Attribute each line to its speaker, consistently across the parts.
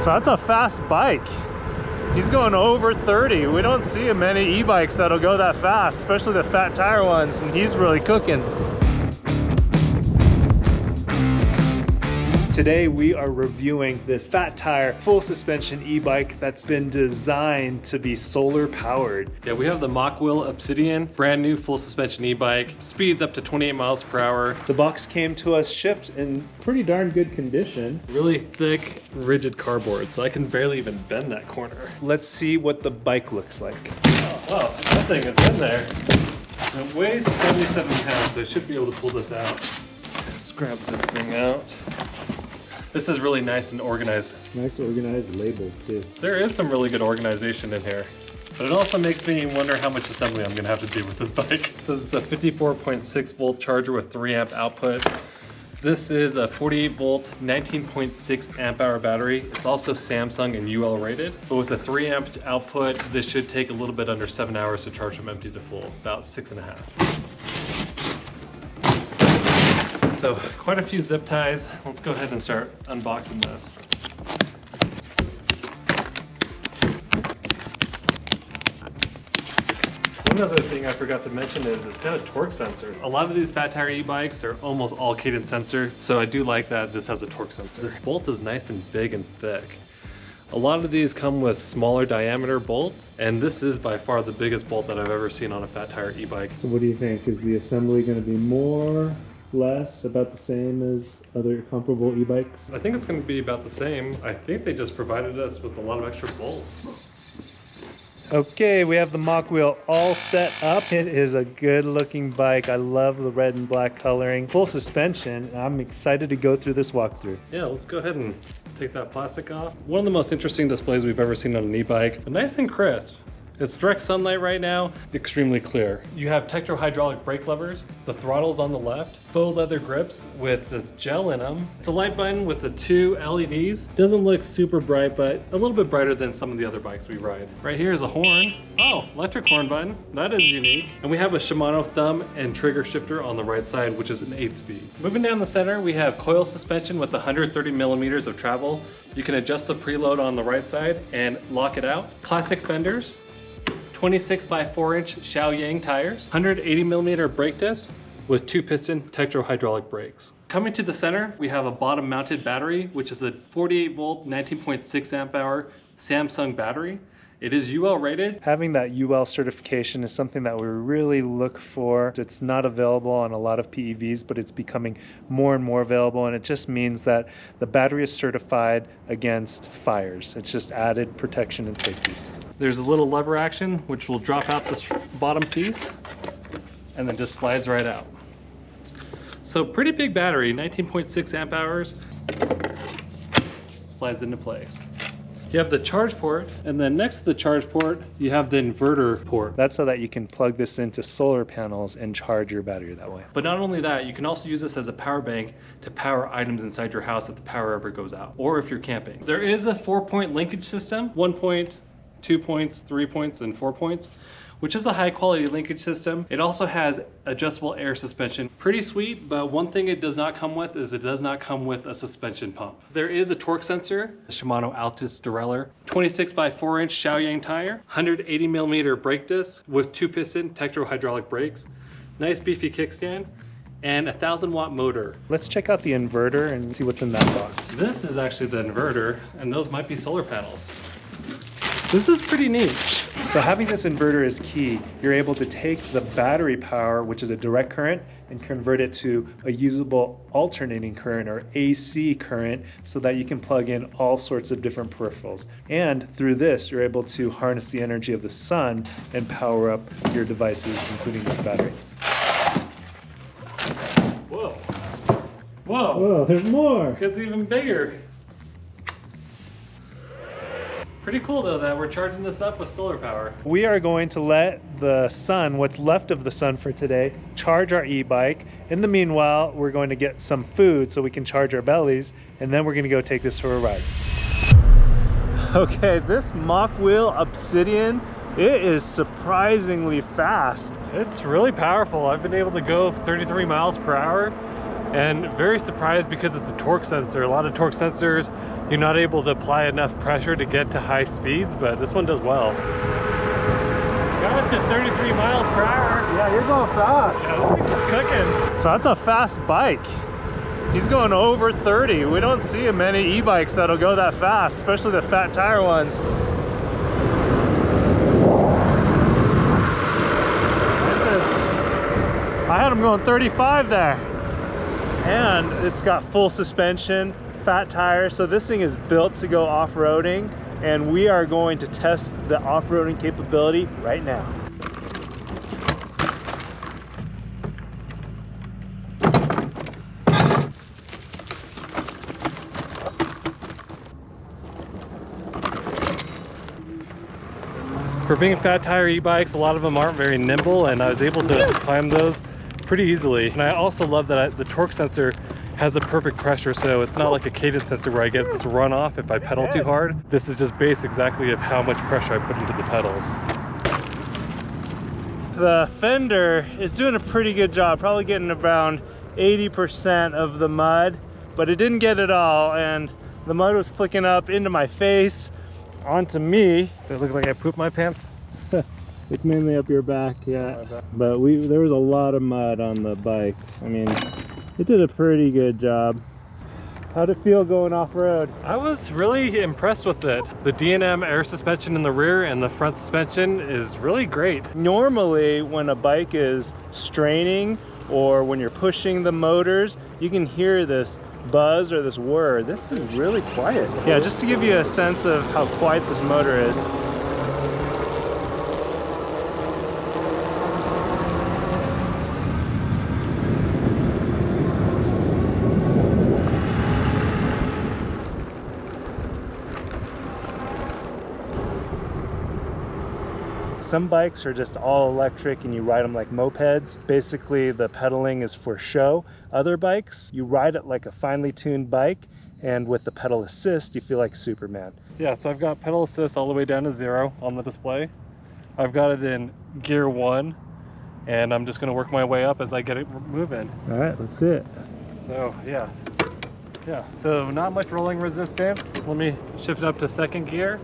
Speaker 1: So that's a fast bike. He's going over 30. We don't see many e-bikes that'll go that fast, especially the fat tire ones, and he's really cooking. Today we are reviewing this fat tire full suspension e-bike that's been designed to be solar powered.
Speaker 2: Yeah, we have the Mokwheel Obsidian, brand new full suspension e-bike, speeds up to 28 miles per hour.
Speaker 1: The box came to us shipped in pretty darn good condition.
Speaker 2: Really thick, rigid cardboard, so I can barely even bend that corner.
Speaker 1: Let's see what the bike looks like.
Speaker 2: Oh, wow, that thing is in there. It weighs 77 pounds, so I should be able to pull this out. Let's grab this thing out. This is really nice and organized.
Speaker 1: Nice organized label too.
Speaker 2: There is some really good organization in here. But it also makes me wonder how much assembly I'm gonna have to do with this bike. So it's a 54.6 volt charger with 3 amp output. This is a 48 volt, 19.6 amp hour battery. It's also Samsung and UL rated. But with a 3 amp output, this should take a little bit under 7 hours to charge from empty to full, about 6.5. So quite a few zip ties. Let's go ahead and start unboxing this. One other thing I forgot to mention is it's got a torque sensor. A lot of these fat tire e-bikes are almost all cadence sensor, so I do like that this has a torque sensor. This bolt is nice and big and thick. A lot of these come with smaller diameter bolts, and this is by far the biggest bolt that I've ever seen on a fat tire e-bike.
Speaker 1: So what do you think? Is the assembly going to be more, less, about the same as other comparable e-bikes?
Speaker 2: I think it's going to be about the same. I think they just provided us with a lot of extra bolts.
Speaker 1: Okay, we have the Mokwheel all set up. It is a good looking bike. I love the red and black coloring. Full suspension. I'm excited to go through this walkthrough.
Speaker 2: Yeah, let's go ahead and take that plastic off. One of the most interesting displays we've ever seen on an e-bike. Nice and crisp. It's direct sunlight right now, extremely clear. You have hydraulic brake levers, the throttle's on the left, faux leather grips with this gel in them. It's a light button with the 2 LEDs. Doesn't look super bright, but a little bit brighter than some of the other bikes we ride. Right here is a horn. Oh, electric horn button. That is unique. And we have a Shimano thumb and trigger shifter on the right side, which is an 8-speed. Moving down the center, we have coil suspension with 130 millimeters of travel. You can adjust the preload on the right side and lock it out. Classic fenders. 26 by 4 inch Xiaoyang tires, 180 millimeter brake disc with 2 piston hydraulic brakes. Coming to the center, we have a bottom mounted battery, which is a 48 volt, 19.6 amp hour Samsung battery. It is UL rated.
Speaker 1: Having that UL certification is something that we really look for. It's not available on a lot of PEVs, but it's becoming more and more available, and it just means that the battery is certified against fires. It's just added protection and safety.
Speaker 2: There's a little lever action, which will drop out this bottom piece, and then just slides right out. So pretty big battery, 19.6 amp hours, slides into place. You have the charge port, and then next to the charge port, you have the inverter port.
Speaker 1: That's so that you can plug this into solar panels and charge your battery that way.
Speaker 2: But not only that, you can also use this as a power bank to power items inside your house if the power ever goes out, or if you're camping. There is a 4-point linkage system, 1 point, 2 points, 3 points, and 4 points, which is a high quality linkage system. It also has adjustable air suspension. Pretty sweet, but one thing it does not come with is it does not come with a suspension pump. There is a torque sensor, the Shimano Altus derailleur, 26 by 4 inch Xiaoyang tire, 180 millimeter brake disc with 2 piston hydraulic brakes, nice beefy kickstand, and a 1,000 watt motor.
Speaker 1: Let's check out the inverter and see what's in that box.
Speaker 2: This is actually the inverter, and those might be solar panels. This is pretty neat.
Speaker 1: So having this inverter is key. You're able to take the battery power, which is a direct current, and convert it to a usable alternating current, or AC current, so that you can plug in all sorts of different peripherals. And through this, you're able to harness the energy of the sun and power up your devices, including this battery.
Speaker 2: Whoa. Whoa.
Speaker 1: Whoa, there's more.
Speaker 2: It's even bigger. Pretty cool though that we're charging this up with solar power.
Speaker 1: We are going to let the sun, what's left of the sun for today, charge our e-bike. In the meanwhile, we're going to get some food so we can charge our bellies, and then we're going to go take this for a ride. Okay, this Mokwheel Obsidian, it is surprisingly fast.
Speaker 2: It's really powerful. I've been able to go 33 miles per hour, and very surprised because it's a torque sensor. A lot of torque sensors you're not able to apply enough pressure to get to high speeds, but this one does well. Got it to 33 miles per hour.
Speaker 1: Yeah, you're going fast.
Speaker 2: Yeah, this thing's cooking.
Speaker 1: So that's a fast bike. He's going over 30. We don't see many e-bikes that'll go that fast, especially the fat tire ones. I had him going 35 there. And it's got full suspension, fat tires, so this thing is built to go off-roading, and we are going to test the off-roading capability right now.
Speaker 2: For being fat tire e-bikes, a lot of them aren't very nimble, and I was able to climb those pretty easily. And I also love that the torque sensor has a perfect pressure, so it's not like a cadence sensor where I get this run off if I pedal too hard. This is just based exactly of how much pressure I put into the pedals.
Speaker 1: The fender is doing a pretty good job, probably getting around 80% of the mud, but it didn't get it all, and the mud was flicking up into my face, onto me.
Speaker 2: Does it look like I pooped my pants?
Speaker 1: It's mainly up your back, yeah. But there was a lot of mud on the bike. I mean, it did a pretty good job. How'd it feel going off-road?
Speaker 2: I was really impressed with it. The D&M air suspension in the rear and the front suspension is really great.
Speaker 1: Normally, when a bike is straining or when you're pushing the motors, you can hear this buzz or this whir. This is really quiet. Yeah, just to give you a sense of how quiet this motor is. Some bikes are just all electric and you ride them like mopeds. Basically, the pedaling is for show. Other bikes, you ride it like a finely tuned bike, and with the pedal assist, you feel like Superman.
Speaker 2: Yeah, so I've got pedal assist all the way down to 0 on the display. I've got it in gear 1, and I'm just gonna work my way up as I get it moving.
Speaker 1: All right, let's see it.
Speaker 2: So, yeah, so not much rolling resistance. Let me shift it up to 2nd gear.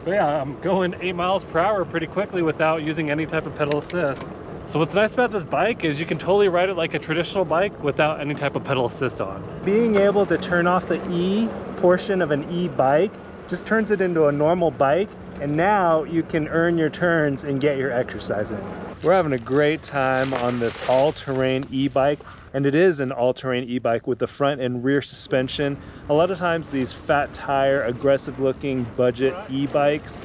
Speaker 2: But yeah, I'm going 8 miles per hour pretty quickly without using any type of pedal assist. So what's nice about this bike is you can totally ride it like a traditional bike without any type of pedal assist on.
Speaker 1: Being able to turn off the E portion of an e-bike just turns it into a normal bike, and now you can earn your turns and get your exercise in. We're having a great time on this all-terrain e-bike, and it is an all-terrain e-bike with the front and rear suspension. A lot of times these fat tire, aggressive looking budget e-bikes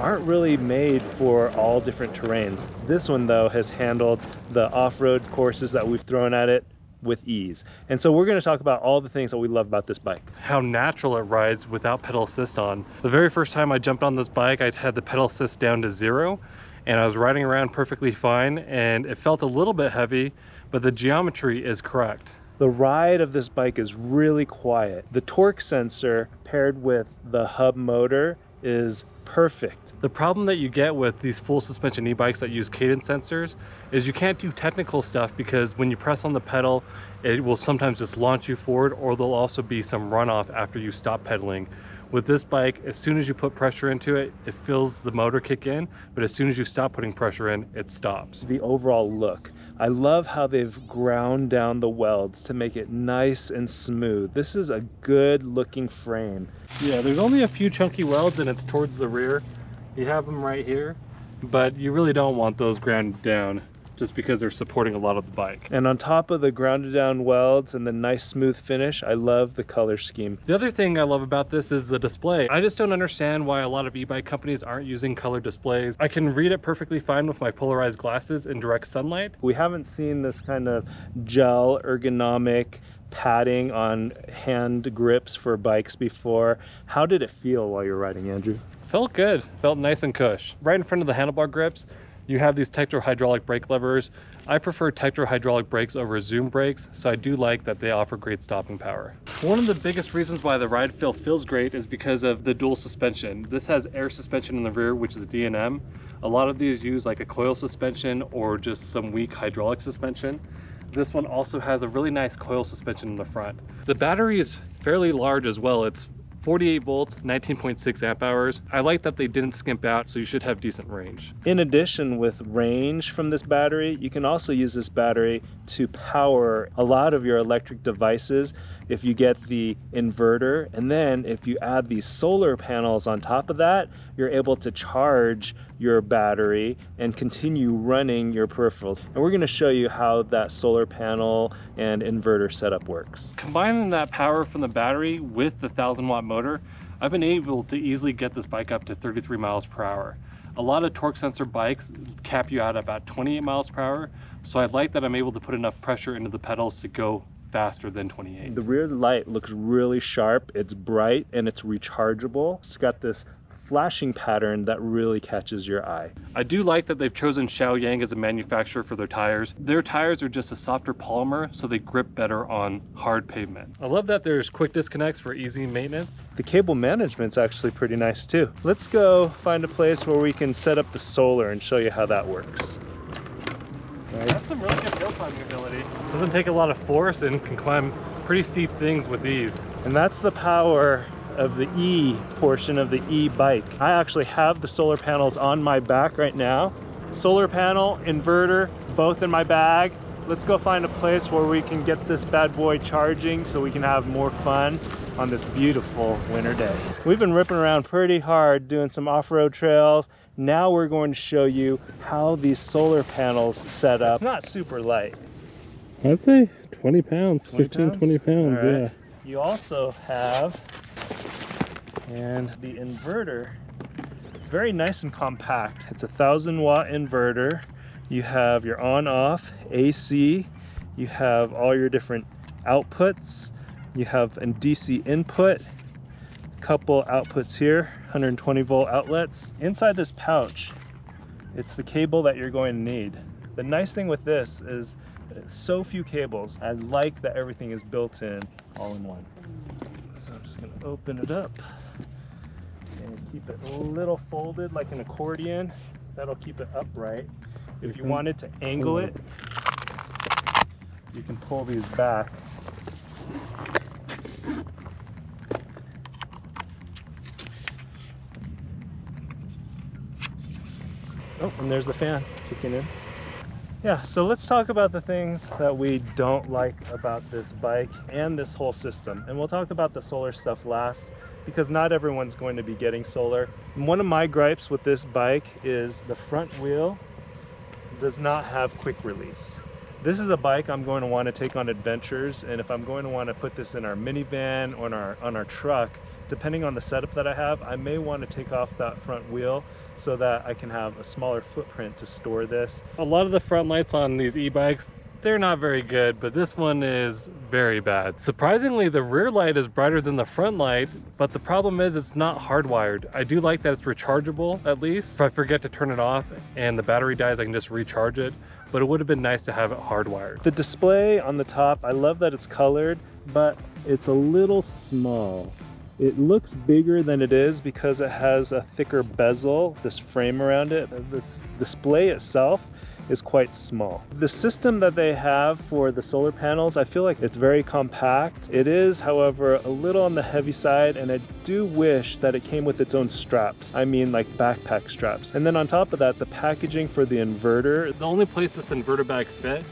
Speaker 1: aren't really made for all different terrains. This one though has handled the off-road courses that we've thrown at it with ease. And so we're going to talk about all the things that we love about this bike.
Speaker 2: How natural it rides without pedal assist on. The very first time I jumped on this bike, I had the pedal assist down to 0, and I was riding around perfectly fine, and it felt a little bit heavy, but the geometry is correct.
Speaker 1: The ride of this bike is really quiet. The torque sensor paired with the hub motor is perfect.
Speaker 2: The problem that you get with these full suspension e-bikes that use cadence sensors is you can't do technical stuff, because when you press on the pedal, it will sometimes just launch you forward, or there'll also be some runoff after you stop pedaling. With this bike, as soon as you put pressure into it, it feels the motor kick in, but as soon as you stop putting pressure in, it stops.
Speaker 1: The overall look. I love how they've ground down the welds to make it nice and smooth. This is a good looking frame.
Speaker 2: Yeah, there's only a few chunky welds, and it's towards the rear. You have them right here, but you really don't want those ground down, just because they're supporting a lot of the bike.
Speaker 1: And on top of the grounded down welds and the nice smooth finish, I love the color scheme.
Speaker 2: The other thing I love about this is the display. I just don't understand why a lot of e-bike companies aren't using color displays. I can read it perfectly fine with my polarized glasses in direct sunlight.
Speaker 1: We haven't seen this kind of gel ergonomic padding on hand grips for bikes before. How did it feel while you're riding, Andrew?
Speaker 2: Felt good, felt nice and cush. Right in front of the handlebar grips, you have these Tektro-hydraulic brake levers. I prefer Tektro-hydraulic brakes over Zoom brakes, so I do like that they offer great stopping power. One of the biggest reasons why the ride feel feels great is because of the dual suspension. This has air suspension in the rear, which is D&M. A lot of these use like a coil suspension or just some weak hydraulic suspension. This one also has a really nice coil suspension in the front. The battery is fairly large as well. It's 48 volts, 19.6 amp hours. I like that they didn't skimp out, so you should have decent range.
Speaker 1: In addition, with range from this battery, you can also use this battery to power a lot of your electric devices if you get the inverter. And then if you add these solar panels on top of that, you're able to charge your battery and continue running your peripherals. And we're going to show you how that solar panel and inverter setup works.
Speaker 2: Combining that power from the battery with the 1,000-watt motor, I've been able to easily get this bike up to 33 miles per hour. A lot of torque sensor bikes cap you out at about 28 miles per hour, so I like that I'm able to put enough pressure into the pedals to go faster than 28.
Speaker 1: The rear light looks really sharp, it's bright, and it's rechargeable. It's got this flashing pattern that really catches your eye.
Speaker 2: I do like that they've chosen Xiaoyang as a manufacturer for their tires. Their tires are just a softer polymer, so they grip better on hard pavement. I love that there's quick disconnects for easy maintenance.
Speaker 1: The cable management's actually pretty nice too. Let's go find a place where we can set up the solar and show you how that works. Nice.
Speaker 2: That's some really good hill climbing ability. Doesn't take a lot of force and can climb pretty steep things with ease.
Speaker 1: And that's the power of the E portion of the e-bike. I actually have the solar panels on my back right now. Solar panel, inverter, both in my bag. Let's go find a place where we can get this bad boy charging so we can have more fun on this beautiful winter day. We've been ripping around pretty hard doing some off-road trails. Now we're going to show you how these solar panels set up. It's not super light.
Speaker 2: I'd say 20 pounds,
Speaker 1: 20
Speaker 2: 15,
Speaker 1: pounds?
Speaker 2: 20 pounds,
Speaker 1: All right.
Speaker 2: yeah.
Speaker 1: You also have, and the inverter, very nice and compact. It's a 1,000-watt inverter. You have your on-off AC. You have all your different outputs. You have a DC input, couple outputs here, 120-volt outlets. Inside this pouch, it's the cable that you're going to need. The nice thing with this is so few cables. I like that everything is built in all in one. So I'm just going to open it up and keep it a little folded like an accordion. That'll keep it upright. If you wanted to angle it, you can pull these back. Oh, and there's the fan kicking in. Yeah, so let's talk about the things that we don't like about this bike and this whole system. And we'll talk about the solar stuff last, because not everyone's going to be getting solar. And one of my gripes with this bike is the front wheel does not have quick release. This is a bike I'm going to want to take on adventures, and if I'm going to want to put this in our minivan or on our truck, depending on the setup that I have, I may want to take off that front wheel so that I can have a smaller footprint to store this.
Speaker 2: A lot of the front lights on these e-bikes, they're not very good, but this one is very bad. Surprisingly, the rear light is brighter than the front light, but the problem is it's not hardwired. I do like that it's rechargeable at least, so if I forget to turn it off and the battery dies, I can just recharge it, but it would have been nice to have it hardwired.
Speaker 1: The display on the top, I love that it's colored, but it's a little small. It looks bigger than it is because it has a thicker bezel, this frame around it. The display itself is quite small. The system that they have for the solar panels, I feel like it's very compact. It is, however, a little on the heavy side, and I do wish that it came with its own straps. I mean, like backpack straps. And then on top of that, the packaging for the inverter.
Speaker 2: The only place this inverter bag fit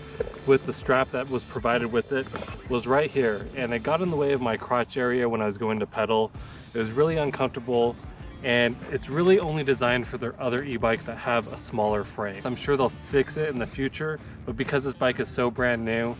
Speaker 2: with the strap that was provided with it was right here, and it got in the way of my crotch area when I was going to pedal. It was really uncomfortable, and it's really only designed for their other e-bikes that have a smaller frame. So I'm sure they'll fix it in the future, but because this bike is so brand new,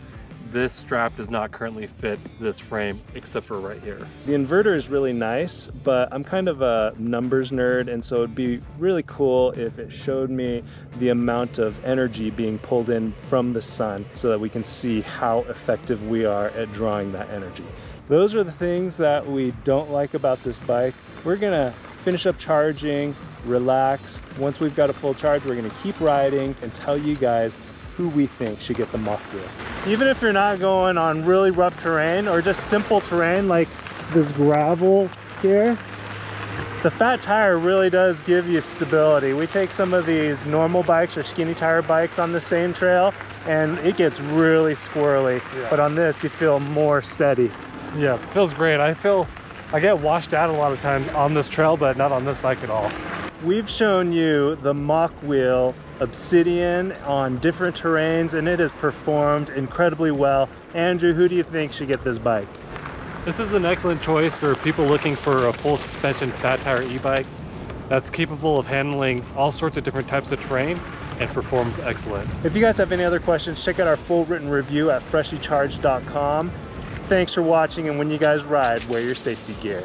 Speaker 2: this strap does not currently fit this frame except for right here.
Speaker 1: The inverter is really nice, but I'm kind of a numbers nerd, and so it'd be really cool if it showed me the amount of energy being pulled in from the sun so that we can see how effective we are at drawing that energy. Those are the things that we don't like about this bike. We're gonna finish up charging, relax. Once we've got a full charge, we're gonna keep riding and tell you guys who we think should get the Mokwheel. Even if you're not going on really rough terrain or just simple terrain like this gravel here, the fat tire really does give you stability. We take some of these normal bikes or skinny tire bikes on the same trail and it gets really squirrely. Yeah. But on this, you feel more steady.
Speaker 2: Yeah, it feels great. I feel I get washed out a lot of times on this trail, but not on this bike at all.
Speaker 1: We've shown you the Mokwheel Obsidian on different terrains, and it has performed incredibly well. Andrew, who do you think should get this bike?
Speaker 2: This is an excellent choice for people looking for a full suspension fat tire e-bike that's capable of handling all sorts of different types of terrain and performs excellent.
Speaker 1: If you guys have any other questions, check out our full written review at freshlycharged.com. Thanks for watching, and when you guys ride, wear your safety gear.